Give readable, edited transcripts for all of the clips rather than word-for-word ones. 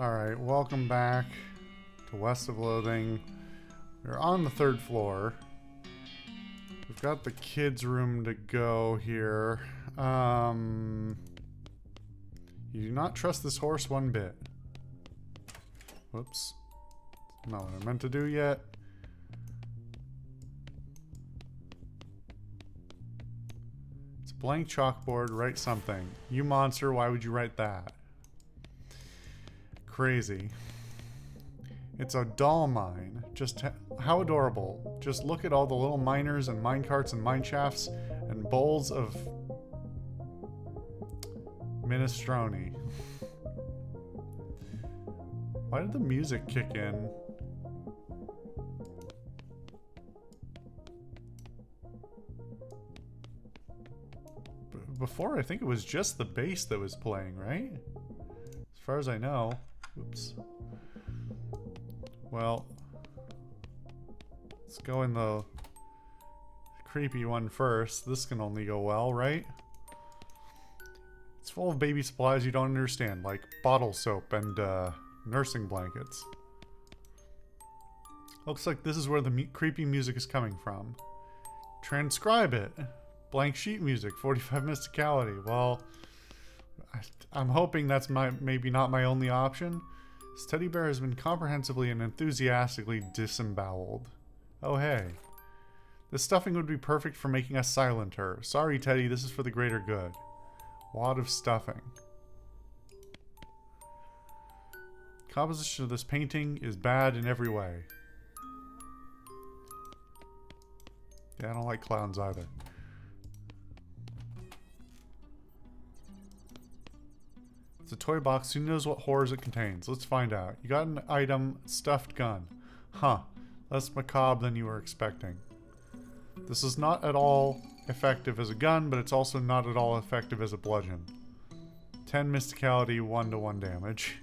Alright, welcome back to West of Loathing. We're on the 3rd floor. We've got the kids' room to go here. You do not trust this horse one bit. Whoops. Not what I meant to do yet. It's a blank chalkboard. Write something. You monster, why would you write that? Crazy. It's a doll mine. Just how adorable. Just look at all the little miners and mine carts and mine shafts and bowls of minestrone. Why did the music kick in? Before, I think it was just the bass that was playing, right? As far as I know. Oops. Well, let's go in the creepy one first. This can only go well, right? It's full of baby supplies you don't understand, like bottle soap and nursing blankets. Looks like this is where the creepy music is coming from. Transcribe it. Blank sheet music, 45 mysticality. Well, I'm hoping that's maybe not my only option. This teddy bear has been comprehensively and enthusiastically disemboweled. Oh hey. This stuffing would be perfect for making us silenter. Sorry Teddy, this is for the greater good. Wad of stuffing. Composition of this painting is bad in every way. Yeah, I don't like clowns either. It's a toy box. Who knows what horrors it contains? Let's find out. You got an item, stuffed gun. Huh. Less macabre than you were expecting. This is not at all effective as a gun, but it's also not at all effective as a bludgeon. 10 mysticality, 1-to-1 damage.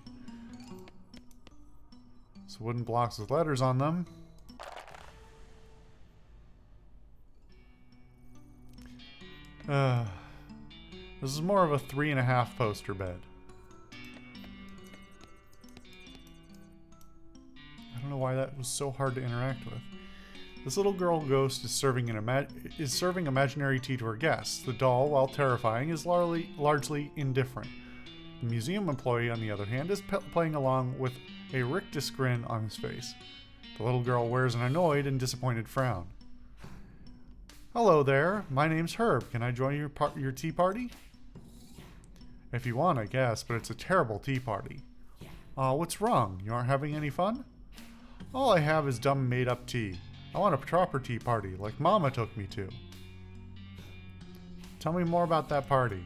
So wooden blocks with letters on them. This is more of a 3.5 poster bed. I don't know why that was so hard to interact with. This little girl ghost is serving imaginary tea to her guests. The doll, while terrifying, is largely indifferent. The museum employee, on the other hand, is playing along with a rictus grin on his face. The little girl wears an annoyed and disappointed frown. Hello there, my name's Herb. Can I join your tea party? If you want, I guess, but it's a terrible tea party. What's wrong? You aren't having any fun? All I have is dumb made-up tea. I want a proper tea party, like Mama took me to. Tell me more about that party.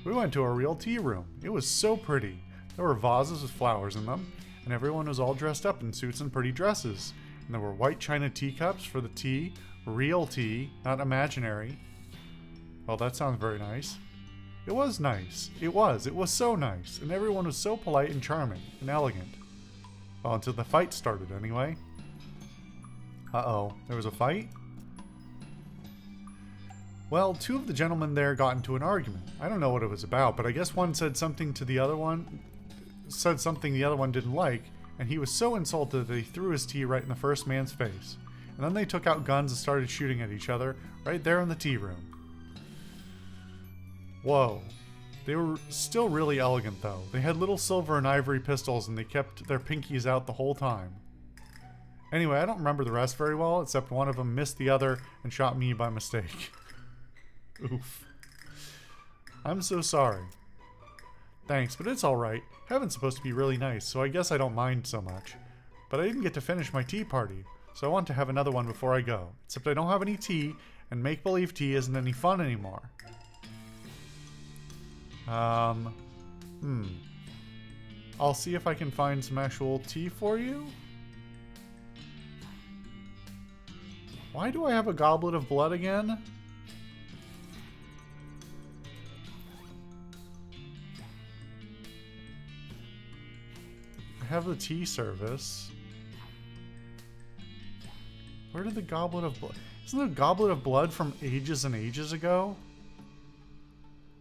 We went to a real tea room. It was so pretty. There were vases with flowers in them, and everyone was all dressed up in suits and pretty dresses. And there were white china teacups for the tea. Real tea, not imaginary. Well, that sounds very nice. It was nice. It was so nice. And everyone was so polite and charming and elegant. Well, until the fight started, anyway. Uh-oh. There was a fight? Well, 2 of the gentlemen there got into an argument. I don't know what it was about, but I guess one said something to the other one, didn't like, and he was so insulted that he threw his tea right in the first man's face. And then they took out guns and started shooting at each other, right there in the tea room. Whoa. They were still really elegant, though. They had little silver and ivory pistols, and they kept their pinkies out the whole time. Anyway, I don't remember the rest very well, except one of them missed the other and shot me by mistake. Oof. I'm so sorry. Thanks, but it's alright. Heaven's supposed to be really nice, so I guess I don't mind so much. But I didn't get to finish my tea party, so I want to have another one before I go. Except I don't have any tea, and make-believe tea isn't any fun anymore. I'll see if I can find some actual tea for you. Why do I have a goblet of blood again? I have the tea service. Where did the goblet of blood... Isn't there a goblet of blood from ages and ages ago?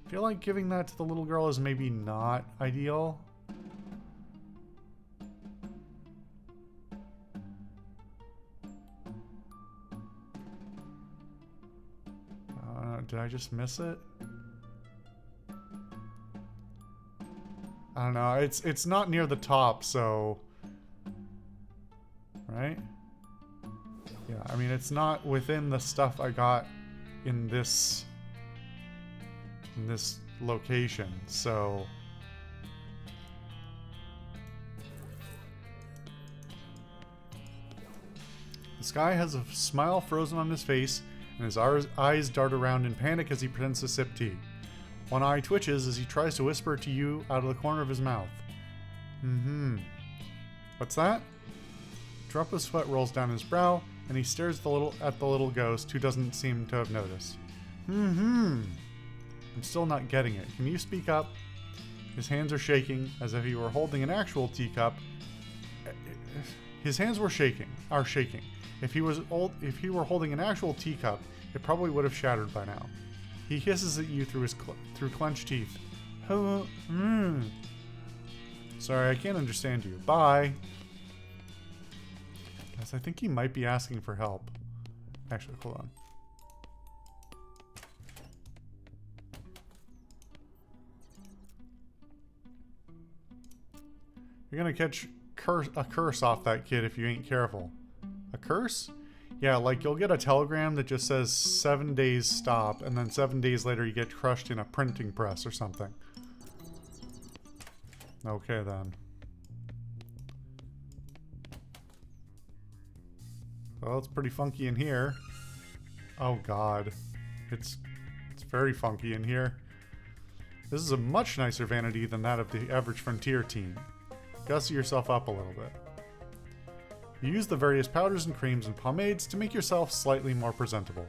I feel like giving that to the little girl is maybe not ideal. did I just miss it? I don't know. It's not near the top, so... Right? Yeah, I mean, it's not within the stuff I got in this location, so... This guy has a smile frozen on his face, and his eyes dart around in panic as he pretends to sip tea. One eye twitches as he tries to whisper to you out of the corner of his mouth. What's that? A drop of sweat rolls down his brow, and he stares at the little ghost, who doesn't seem to have noticed. I'm still not getting it. Can you speak up? His hands are shaking, as if he were holding an actual teacup. His hands were shaking. If he were holding an actual teacup, it probably would have shattered by now. He hisses at you through clenched teeth. Sorry, I can't understand you. Bye. Guys, I think he might be asking for help. Actually, hold on. You're gonna catch a curse off that kid if you ain't careful. A curse? Yeah, like you'll get a telegram that just says 7 days stop, and then 7 days later you get crushed in a printing press or something. Okay then. Well, it's pretty funky in here. Oh god. It's very funky in here. This is a much nicer vanity than that of the average Frontier teen. Gussy yourself up a little bit. You use the various powders and creams and pomades to make yourself slightly more presentable.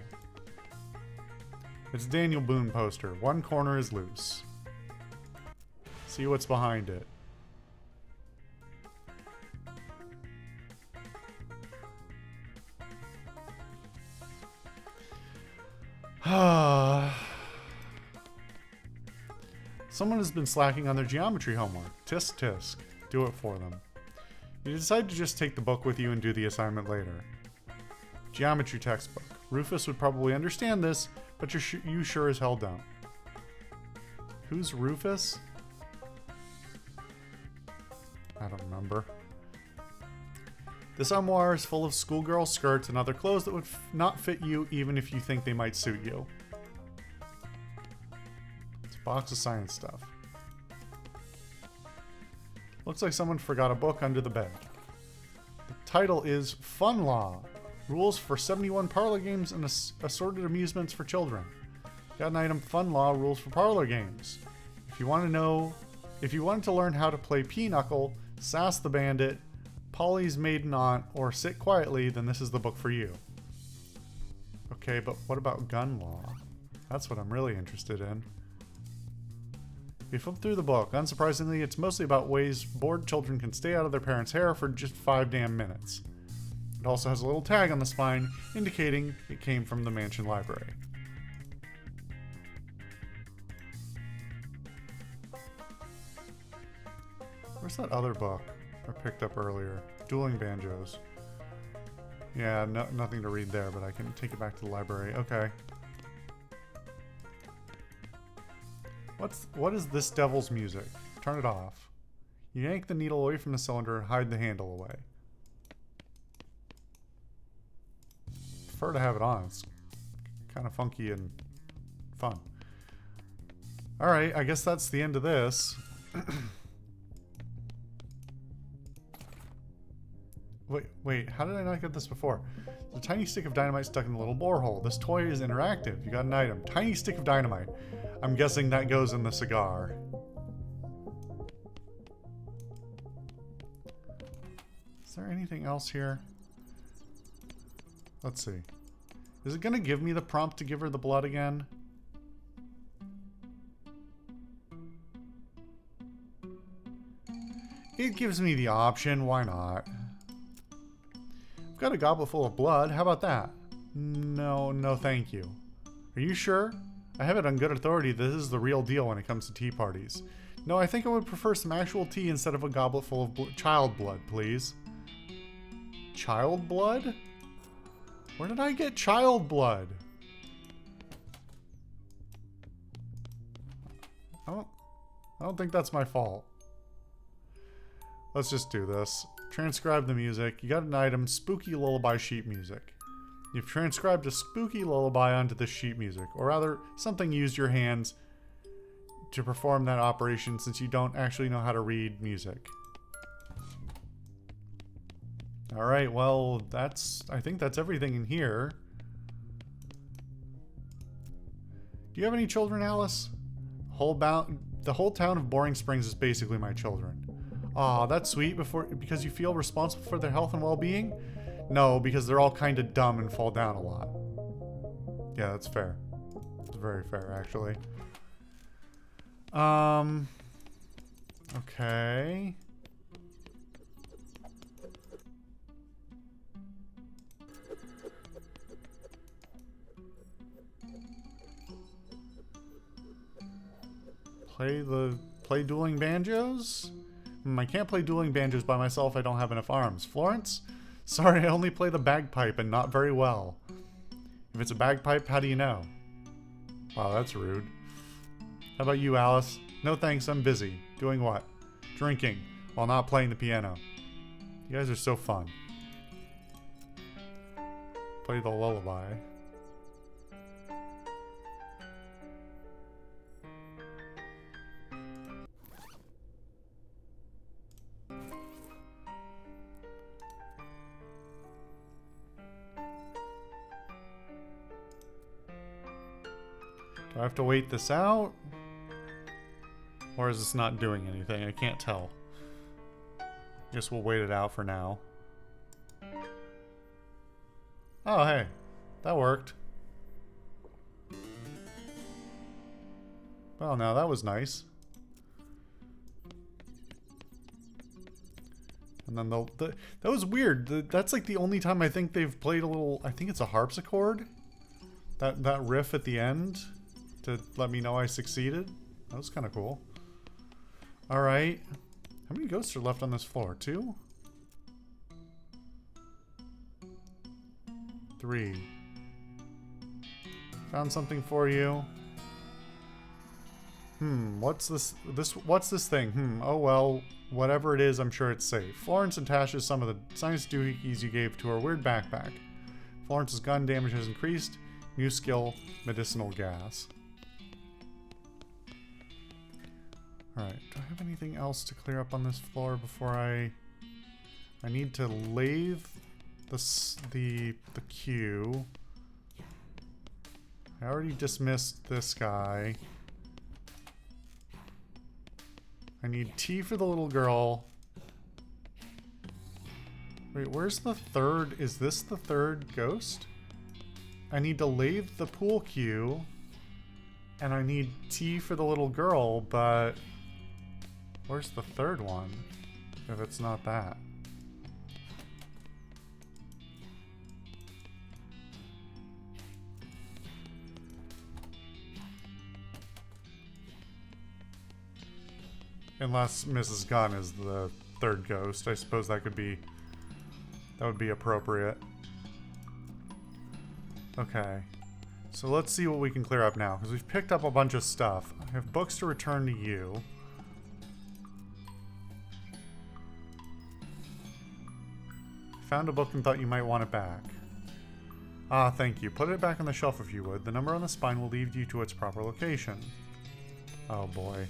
It's a Daniel Boone poster. One corner is loose. See what's behind it. Someone has been slacking on their geometry homework. Tisk tisk. Do it for them. You decide to just take the book with you and do the assignment later. Geometry textbook. Rufus would probably understand this, but you sure as hell don't. Who's Rufus? I don't remember. This armoire is full of schoolgirl skirts and other clothes that would not fit you even if you think they might suit you. It's a box of science stuff. Looks like someone forgot a book under the bed. The title is Fun Law. Rules for 71 parlor games and assorted amusements for children. Got an item, Fun Law, rules for parlor games. If you wanted to learn how to play Pinochle, Sass the Bandit, Polly's Maiden Aunt, or Sit Quietly, then this is the book for you. Okay, but what about gun law? That's what I'm really interested in. You flip through the book. Unsurprisingly, it's mostly about ways bored children can stay out of their parents' hair for just 5 damn minutes. It also has a little tag on the spine indicating it came from the mansion library. Where's that other book I picked up earlier? Dueling Banjos. Yeah, nothing to read there, but I can take it back to the library. Okay. What is this devil's music? Turn it off. You yank the needle away from the cylinder and hide the handle away. Prefer to have it on. It's kind of funky and fun. Alright, I guess that's the end of this. Wait, how did I not get this before? There's a tiny stick of dynamite stuck in the little borehole. This toy is interactive. You got an item. Tiny stick of dynamite. I'm guessing that goes in the cigar. Is there anything else here? Let's see. Is it going to give me the prompt to give her the blood again? It gives me the option. Why not? I've got a goblet full of blood. How about that? No, thank you. Are you sure? I have it on good authority that this is the real deal when it comes to tea parties. No, I think I would prefer some actual tea instead of a goblet full of child blood, please. Child blood? Where did I get child blood? I don't think that's my fault. Let's just do this. Transcribe the music. You got an item, spooky lullaby sheet music. You've transcribed a spooky lullaby onto the sheet music, or rather, something used your hands to perform that operation since you don't actually know how to read music. Alright, well, I think that's everything in here. Do you have any children, Alice? The whole town of Boring Springs is basically my children. Aw, that's sweet because you feel responsible for their health and well-being? No, because they're all kind of dumb and fall down a lot. Yeah, that's fair. It's very fair, actually. Okay. Play dueling banjos? I can't play dueling banjos by myself. I don't have enough arms. Florence? Sorry, I only play the bagpipe and not very well. If it's a bagpipe, how do you know? Wow, that's rude. How about you, Alice? No thanks, I'm busy. Doing what? Drinking, while not playing the piano. You guys are so fun. Play the lullaby. Do I have to wait this out? Or is this not doing anything? I can't tell. Guess we'll wait it out for now. Oh, hey. That worked. Well, now that was nice. And then that was weird. That's like the only time I think they've played a little... I think it's a harpsichord. That riff at the end to let me know I succeeded. That was kind of cool. Alright. How many ghosts are left on this floor? 2? 3. Found something for you. What's this thing? Oh well, whatever it is, I'm sure it's safe. Florence attaches some of the science doohickeys you gave to her weird backpack. Florence's gun damage has increased. New skill, medicinal gas. Alright, do I have anything else to clear up on this floor before I need to lathe the queue. I already dismissed this guy. I need tea for the little girl. Wait, where's the third? Is this the third ghost? I need to lathe the pool cue. And I need tea for the little girl, but... where's the third one? If it's not that. Unless Mrs. Gunn is the third ghost. I suppose that would be appropriate. Okay. So let's see what we can clear up now, because we've picked up a bunch of stuff. I have books to return to you. Found a book and thought you might want it back. Ah, thank you. Put it back on the shelf if you would. The number on the spine will lead you to its proper location. Oh boy.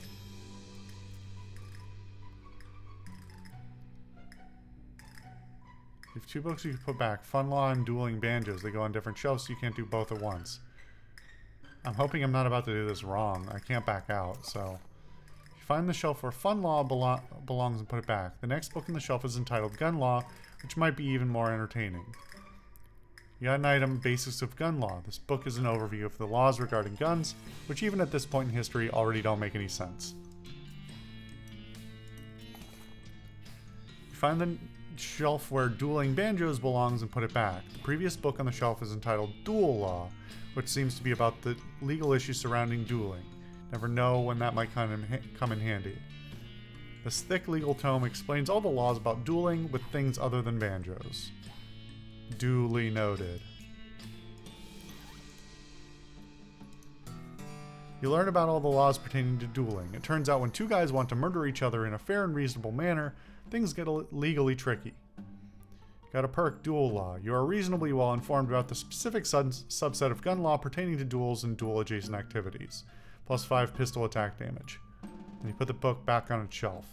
You have 2 books you can put back. Fun Law and Dueling Banjos. They go on different shelves, so you can't do both at once. I'm hoping I'm not about to do this wrong. I can't back out, so... you find the shelf where Fun Law belongs and put it back. The next book on the shelf is entitled Gun Law, which might be even more entertaining. You got an item, Basics of Gun Law. This book is an overview of the laws regarding guns, which even at this point in history already don't make any sense. You find the shelf where Dueling Banjos belongs and put it back. The previous book on the shelf is entitled Duel Law, which seems to be about the legal issues surrounding dueling. Never know when that might come in handy. This thick legal tome explains all the laws about dueling with things other than banjos. Duly noted. You learn about all the laws pertaining to dueling. It turns out when two guys want to murder each other in a fair and reasonable manner, things get legally tricky. Got a perk, duel law. You are reasonably well informed about the specific subset of gun law pertaining to duels and duel-adjacent activities. Plus 5 pistol attack damage. And you put the book back on its shelf.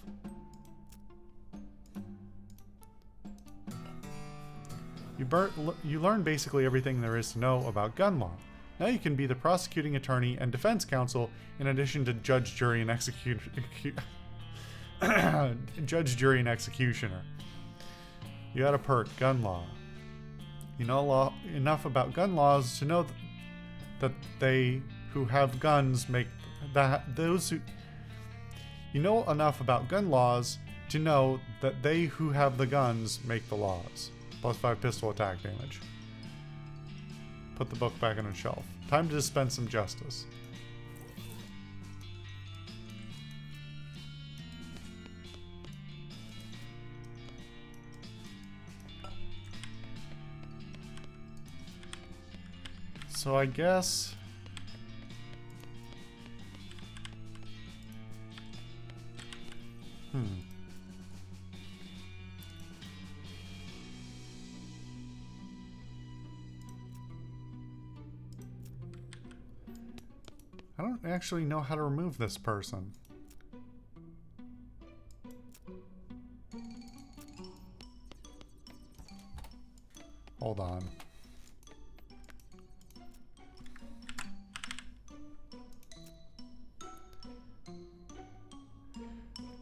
You learn basically everything there is to know about gun law. Now you can be the prosecuting attorney and defense counsel in addition to judge, jury, and judge, jury, and executioner. You got a perk, gun law. You know enough about gun laws to know that they who have guns make those who. You know enough about gun laws to know that they who have the guns make the laws. Plus 5 pistol attack damage. Put the book back on its shelf. Time to dispense some justice. So I guess... I don't actually know how to remove this person. Hold on.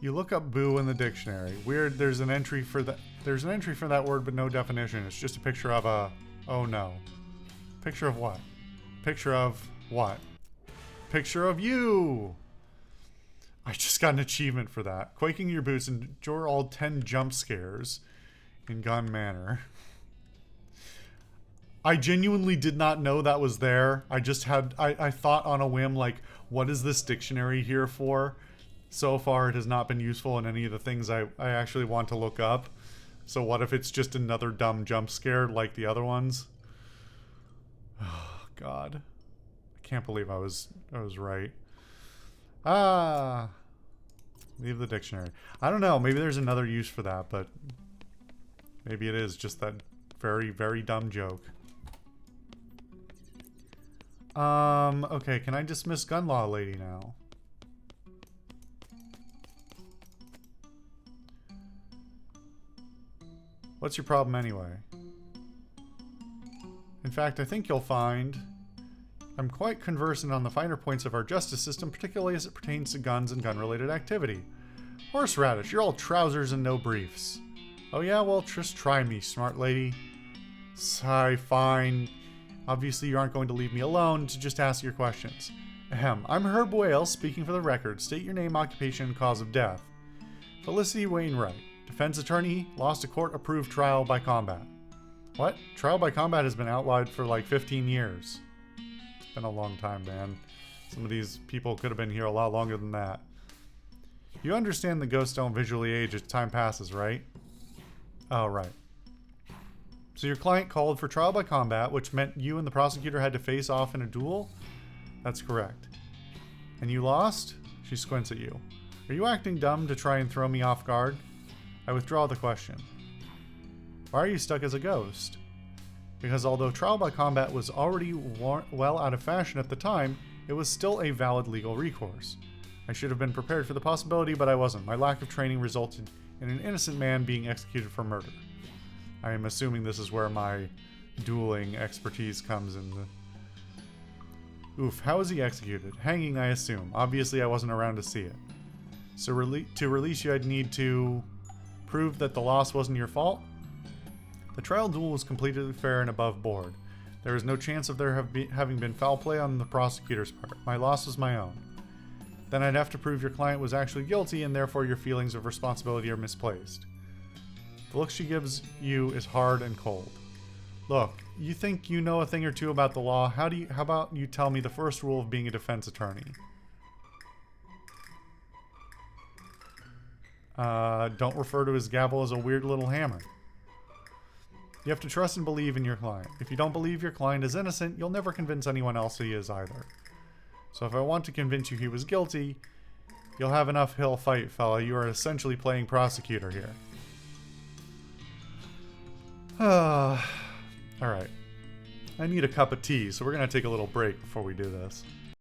You look up boo in the dictionary. Weird, there's an entry for that. There's an entry for that word but no definition. It's just a picture of a... Oh no. Picture of what? Picture of what? Picture of you! I just got an achievement for that. Quaking your boots and endure all 10 jump scares in gun manner. I genuinely did not know that was there. I just had... I thought on a whim, like, what is this dictionary here for? So far, it has not been useful in any of the things I actually want to look up. So what if it's just another dumb jump scare like the other ones? Oh, God. I can't believe I was right. Ah. Leave the dictionary. I don't know. Maybe there's another use for that, but maybe it is just that very, very dumb joke. Okay, can I dismiss gun law lady now? What's your problem anyway? In fact, I think you'll find I'm quite conversant on the finer points of our justice system, particularly as it pertains to guns and gun-related activity. Horseradish, you're all trousers and no briefs. Oh yeah, well, just try me, smart lady. Sigh, fine. Obviously, you aren't going to leave me alone to just ask your questions. Ahem, I'm Herb Whale, speaking for the record. State your name, occupation, and cause of death. Felicity Wainwright. Defense attorney, lost a court-approved trial by combat. What? Trial by combat has been outlawed for like 15 years. It's been a long time, man. Some of these people could have been here a lot longer than that. You understand the ghosts don't visually age as time passes, right? Oh, right. So your client called for trial by combat, which meant you and the prosecutor had to face off in a duel? That's correct. And you lost? She squints at you. Are you acting dumb to try and throw me off guard? I withdraw the question. Why are you stuck as a ghost? Because although trial by combat was already well out of fashion at the time, it was still a valid legal recourse. I should have been prepared for the possibility, but I wasn't. My lack of training resulted in an innocent man being executed for murder. I am assuming this is where my dueling expertise comes in. Oof, how was he executed? Hanging, I assume. Obviously, I wasn't around to see it. So to release you, I'd need to prove that the loss wasn't your fault? The trial duel was completely fair and above board. There is no chance of there having been foul play on the prosecutor's part. My loss was my own. Then I'd have to prove your client was actually guilty and therefore your feelings of responsibility are misplaced. The look she gives you is hard and cold. Look, you think you know a thing or two about the law. How about you tell me the first rule of being a defense attorney? Don't refer to his gavel as a weird little hammer. You have to trust and believe in your client. If you don't believe your client is innocent, you'll never convince anyone else he is either. So if I want to convince you he was guilty, you'll have enough hill fight, fella. You are essentially playing prosecutor here. Alright. I need a cup of tea, so we're going to take a little break before we do this.